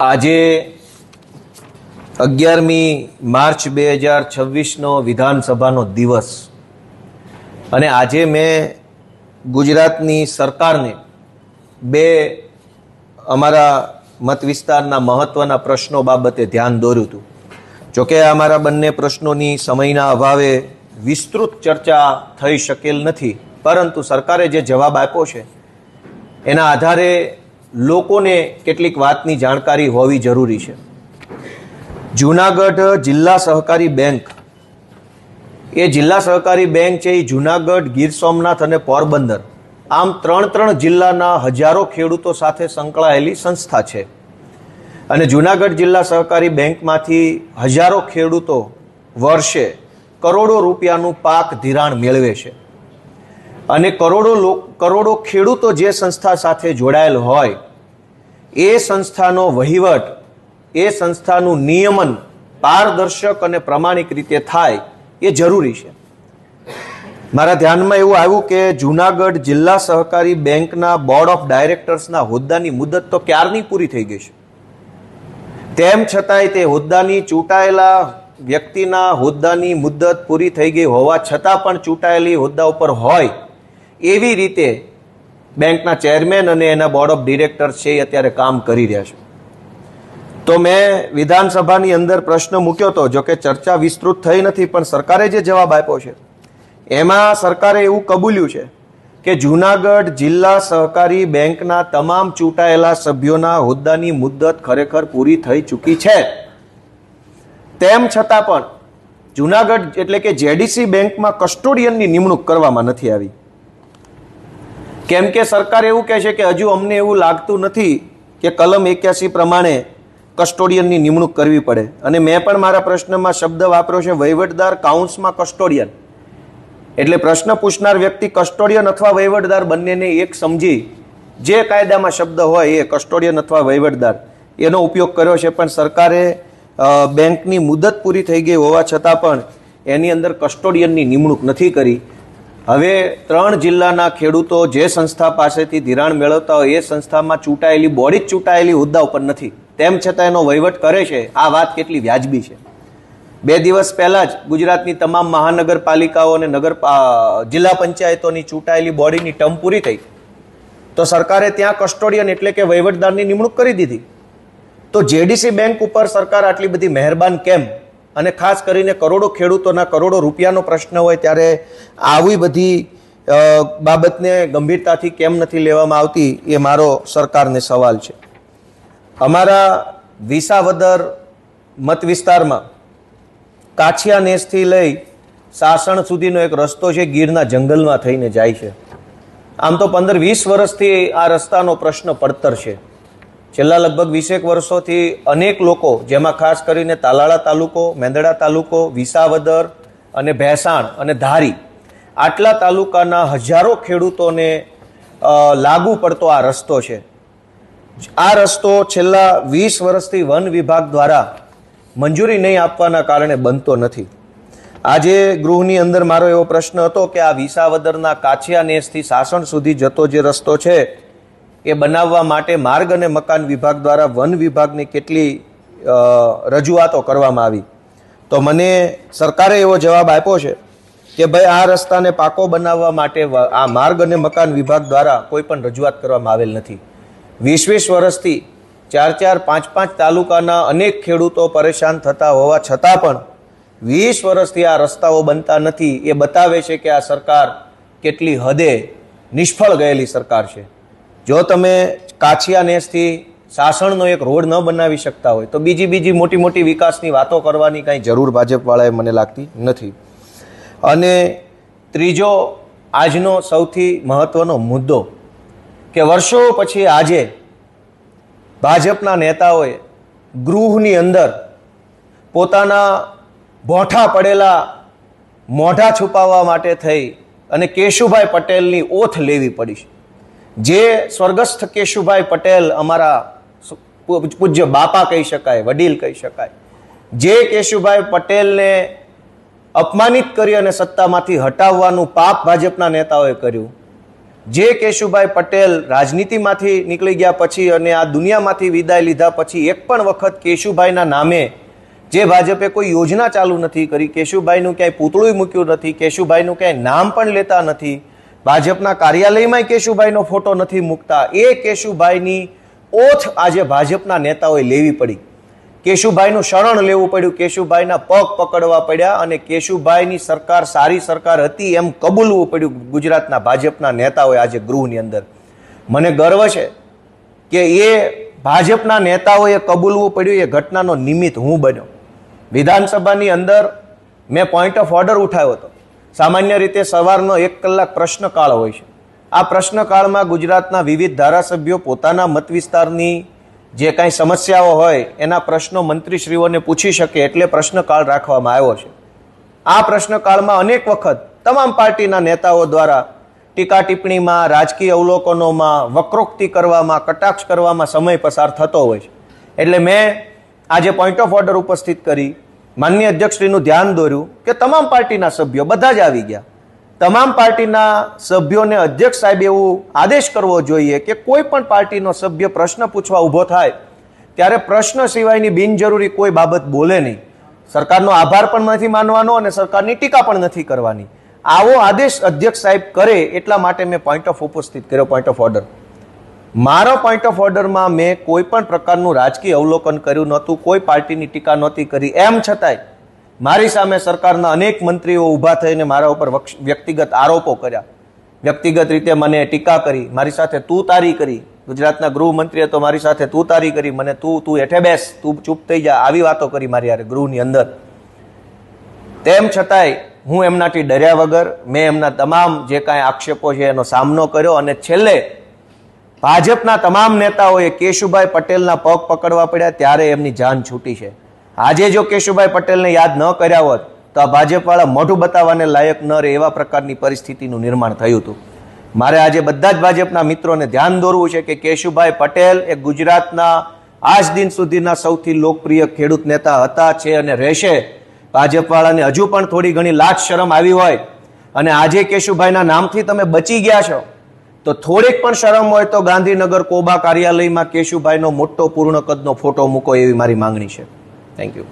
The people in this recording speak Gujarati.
આજે 11મી માર્ચ 2026નો વિધાનસભાનો દિવસ અને આજે મેં ગુજરાતની સરકારને બે અમારા મત વિસ્તારના મહત્વના પ્રશ્નો બાબતે ધ્યાન દોર્યું હતું. જોકે અમારા બંને પ્રશ્નોની સમયના અભાવે વિસ્તૃત ચર્ચા થઈ શકેલ નથી, પરંતુ સરકારે જે જવાબ આપ્યો છે એના આધારે લોકોને કેટલીક વાતની જાણકારી હોવી જરૂરી છે. જૂનાગઢ જિલ્લા સહકારી બેંક, એ જિલ્લા સહકારી બેંક છે એ જૂનાગઢ, ગીર સોમનાથ અને પોરબંદર આમ ત્રણ જિલ્લાના હજારો ખેડૂતો સાથે સંકળાયેલી સંસ્થા છે. અને જૂનાગઢ જિલ્લા સહકારી બેંકમાંથી હજારો ખેડૂતો વર્ષે કરોડો રૂપિયાનું પાક ધિરાણ મેળવે છે. અને કરોડો ખેડૂતો જે સંસ્થા સાથે જોડાયેલ હોય એ સંસ્થાનો વહીવટ, એ સંસ્થાનું નિયમન પારદર્શક અને પ્રમાણિક રીતે થાય એ જરૂરી છે. મારા ધ્યાનમાં એવું આવ્યું કે જૂનાગઢ જિલ્લા સહકારી બેંકના બોર્ડ ઓફ ડાયરેક્ટર્સના હોદ્દાની મુદત તો ક્યારની પૂરી થઈ ગઈ છે. તેમ છતાંય તે હોદ્દાની ચૂંટાયેલા વ્યક્તિના હોદ્દાની મુદત પૂરી થઈ ગઈ હોવા છતાં પણ ચૂંટાયેલી હોદ્દા ઉપર હોય એવી રીતે બેંકના ચેરમેન અને એના બોર્ડ ઓફ ડિરેક્ટર્સ છે એ અત્યારે કામ કરી રહ્યા છે. તો મેં વિધાનસભાની અંદર પ્રશ્ન મૂક્યો હતો, જોકે ચર્ચા વિસ્તૃત થઈ નથી, પણ સરકારે જે જવાબ આપ્યો છે એમાં સરકારે એવું કબૂલ્યું છે કે જૂનાગઢ જિલ્લા સહકારી બેંકના તમામ ચૂંટાયેલા સભ્યોના હોદ્દાની મુદત ખરેખર પૂરી થઈ ચૂકી છે. તેમ છતાં પણ જૂનાગઢ એટલે કે જેડીસી બેંકમાં કસ્ટોડિયનની નિમણૂક કરવામાં નથી આવી. કેમ કે સરકાર એવું કહે છે કે હજુ અમને એવું લાગતું નથી કે કલમ 81 પ્રમાણે કસ્ટોડિયનની નિમણૂક કરવી પડે. અને મેં પણ મારા પ્રશ્નમાં શબ્દ વાપર્યો છે વહીવટદાર કાઉન્સમાં કસ્ટોડિયન. એટલે પ્રશ્ન પૂછનાર વ્યક્તિ કસ્ટોડિયન અથવા વહીવટદાર બંનેને એક સમજી જે કાયદામાં શબ્દ હોય એ કસ્ટોડિયન અથવા વહીવટદાર એનો ઉપયોગ કર્યો છે. પણ સરકારે બેંકની મુદત પૂરી થઈ ગઈ હોવા છતાં પણ એની અંદર કસ્ટોડિયનની નિમણૂક નથી કરી. હવે 3 જિલ્લાના ખેડૂતો જે સંસ્થા પાસેથી ધિરાણ મેળવતા હોય એ સંસ્થામાં ચૂંટાયેલી બોડી જ ચૂંટાયેલી હોદ્દા ઉપર નથી, તેમ છતાં એનો વહીવટ કરે છે. આ વાત કેટલી વ્યાજબી છે. 2 દિવસ પહેલા જ ગુજરાતની તમામ મહાનગરપાલિકાઓ અને જિલ્લા પંચાયતોની ચૂંટાયેલી બોડીની ટર્મ પૂરી થઈ તો સરકારે ત્યાં કસ્ટોડિયન એટલે કે વહીવટદારની નિમણૂક કરી દીધી. તો જેડીસી બેંક ઉપર સરકાર આટલી બધી મહેરબાન કેમ? અને ખાસ કરીને કરોડો ખેડૂતોના કરોડો રૂપિયાનો પ્રશ્ન હોય ત્યારે આવી બધી બાબતને ગંભીરતાથી કેમ નથી લેવામાં આવતી એ મારો સરકારને સવાલ છે. અમારા વિસાવદર મત વિસ્તારમાં કાછિયા નેસથી લઈ સાસણ સુધીનો એક રસ્તો છે, ગીરના જંગલમાં થઈને જાય છે. આમ તો 15-20 વર્ષથી આ રસ્તાનો પ્રશ્ન પડતર છે. છેલ્લા લગભગ 20 વર્ષોથી અનેક લોકો, જેમાં ખાસ કરીને તાલાળા તાલુકો, મેંદડા તાલુકો, વિસાવદર અને ભેસાણ અને ધારી આટલા તાલુકાના હજારો ખેડૂતોને લાગુ પડતો આ રસ્તો છે. આ રસ્તો છેલ્લા 20 વર્ષથી વન વિભાગ દ્વારા મંજૂરી નહીં આપવાના કારણે બનતો નથી. આજે ગૃહની અંદર મારો એવો પ્રશ્ન હતો કે આ વિસાવદરના કાછિયા નેસથી સાસણ સુધી જતો જે રસ્તો છે એ બનાવવા માટે માર્ગ અને મકાન વિભાગ દ્વારા વન વિભાગને કેટલી રજૂઆતો કરવામાં આવી. તો મને સરકારે એવો જવાબ આપ્યો છે કે ભાઈ આ રસ્તાને પાકો બનાવવા માટે આ માર્ગ અને મકાન વિભાગ દ્વારા કોઈ પણ રજૂઆત કરવામાં આવેલ નથી. 20 વર્ષથી 4, 5 તાલુકાના અનેક ખેડૂતો પરેશાન થતા હોવા છતાં પણ 20 વર્ષથી આ રસ્તાઓ બનતા નથી. એ બતાવે છે કે આ સરકાર કેટલી હદે નિષ્ફળ ગયેલી સરકાર છે. જો તમે કાછિયા નેસથી સાસણનો એક રોડ ન બનાવી શકતા હોય તો બીજી મોટી વિકાસની વાતો કરવાની કાંઈ જરૂર ભાજપવાળાએ મને લાગતી નથી. અને ત્રીજો આજનો સૌથી મહત્વનો મુદ્દો કે વર્ષો પછી આજે ભાજપના નેતાઓએ ગૃહની અંદર પોતાના ભોંઠા પડેલા મોઢા છુપાવવા માટે થઈ અને કેશુભાઈ પટેલની ઓથ લેવી પડી છે. જે સ્વર્ગસ્થ કેશુભાઈ પટેલ અમારા પૂજ્ય બાપા કહી શકાય, વડીલ કહી શકાય, જે કેશુભાઈ પટેલને અપમાનિત કરી અને સત્તામાંથી હટાવવાનું પાપ ભાજપના નેતાઓએ કર્યું, જે કેશુભાઈ પટેલ રાજનીતિમાંથી નીકળી ગયા પછી અને આ દુનિયામાંથી વિદાય લીધા પછી એક પણ વખત કેશુભાઈના નામે જે ભાજપે કોઈ યોજના ચાલુ નથી કરી, કેશુભાઈનું ક્યાંય પૂતળું મૂક્યું નથી, કેશુભાઈનું ક્યાંય નામ પણ લેતા નથી, ભાજપના કાર્યાલયમાં કેશુભાઈનો ફોટો નથી મૂકતા, એ કેશુભાઈની ઓથ આજે ભાજપના નેતાઓએ લેવી પડી. કેશુભાઈનું શરણ લેવું પડ્યું, કેશુભાઈના પગ પકડવા પડ્યા અને કેશુભાઈની સરકાર સારી સરકાર હતી એમ કબૂલવું પડ્યું ગુજરાતના ભાજપના નેતાઓએ આજે ગૃહની અંદર. મને ગર્વ છે કે એ ભાજપના નેતાઓએ કબૂલવું પડ્યું, એ ઘટનાનો નિમિત્ત હું બન્યો. વિધાનસભાની અંદર મેં પોઈન્ટ ઓફ ઓર્ડર ઉઠાવ્યો હતો. સામાન્ય રીતે સવારનો 1 કલાક પ્રશ્નકાળ હોય છે. આ પ્રશ્નકાળમાં ગુજરાતના વિવિધ ધારાસભ્યો પોતાના મત વિસ્તારની જે કાંઈ સમસ્યાઓ હોય એના પ્રશ્નો મંત્રીશ્રીઓને પૂછી શકે એટલે પ્રશ્નકાળ રાખવામાં આવ્યો છે. આ પ્રશ્નકાળમાં અનેક વખત તમામ પાર્ટીના નેતાઓ દ્વારા ટીકા ટિપ્પણીમાં, રાજકીય અવલોકનોમાં, વક્રોક્તિ કરવામાં, કટાક્ષ કરવામાં સમય પસાર થતો હોય છે. એટલે મેં આજે પોઈન્ટ ઓફ ઓર્ડર ઉપસ્થિત કરી માનનીય અધ્યક્ષશ્રીનું ધ્યાન દોર્યું કે તમામ પાર્ટીના સભ્યો બધા જ આવી ગયા. તમામ પાર્ટીના સભ્યોને અધ્યક્ષ સાહેબ એવું આદેશ કરવો જોઈએ કે કોઈ પણ પાર્ટીનો સભ્ય પ્રશ્ન પૂછવા ઊભો થાય ત્યારે પ્રશ્ન સિવાયની બિનજરૂરી કોઈ બાબત બોલે નહીં. સરકારનો આભાર પણ નથી માનવાનો અને સરકારની ટીકા પણ નથી કરવાની. આવો આદેશ અધ્યક્ષ સાહેબ કરે એટલા માટે મેં પોઈન્ટ ઓફ ઉપસ્થિત કર્યો, પોઈન્ટ ઓફ ઓર્ડર. મારો પોઈન્ટ ઓફ ઓર્ડરમાં મેં કોઈ પણ પ્રકારનું રાજકીય અવલોકન કર્યું નહોતું, કોઈ પાર્ટીની ટીકા નહોતી કરી. એમ છતાંય મારી સામે સરકારના અનેક મંત્રીઓ ઊભા થઈને મારા ઉપર વ્યક્તિગત આરોપો કર્યા, વ્યક્તિગત રીતે મને ટીકા કરી, મારી સાથે તું તારી કરી. ગુજરાતના ગૃહમંત્રીએ તો મારી સાથે તું તારી કરી, મને તું હેઠે બેસ, તું ચૂપ થઈ જા, આવી વાતો કરી મારી યારે ગૃહની અંદર. તેમ છતાંય હું એમનાથી ડર્યા વગર મેં એમના તમામ જે કાંઈ આક્ષેપો છે એનો સામનો કર્યો અને છેલ્લે ભાજપના તમામ નેતાઓએ કેશુભાઈ પટેલના પગ પકડવા પડ્યા ત્યારે એમની જાન છૂટી છે. આજે જો કેશુભાઈ પટેલને યાદ ન કર્યા હોત તો આ ભાજપવાળા મોઢું બતાવવાને લાયક ન રહે એવા પ્રકારની પરિસ્થિતિનું નિર્માણ થયું હતું. મારે આજે બધા જ ભાજપના મિત્રોને ધ્યાન દોરવું છે કે કેશુભાઈ પટેલ એ ગુજરાતના આજ દિન સુધીના સૌથી લોકપ્રિય ખેડૂત નેતા હતા, છે અને રહેશે. ભાજપવાળાને હજુ પણ થોડી ઘણી લાજ શરમ આવી હોય અને આજે કેશુભાઈના નામથી તમે બચી ગયા છો તો થોડીક પણ શરમ હોય તો ગાંધીનગર કોબા કાર્યાલયમાં કેશુભાઈનો મોટો પૂર્ણ કદનો ફોટો મૂકો એવી મારી માંગણી છે. Thank you.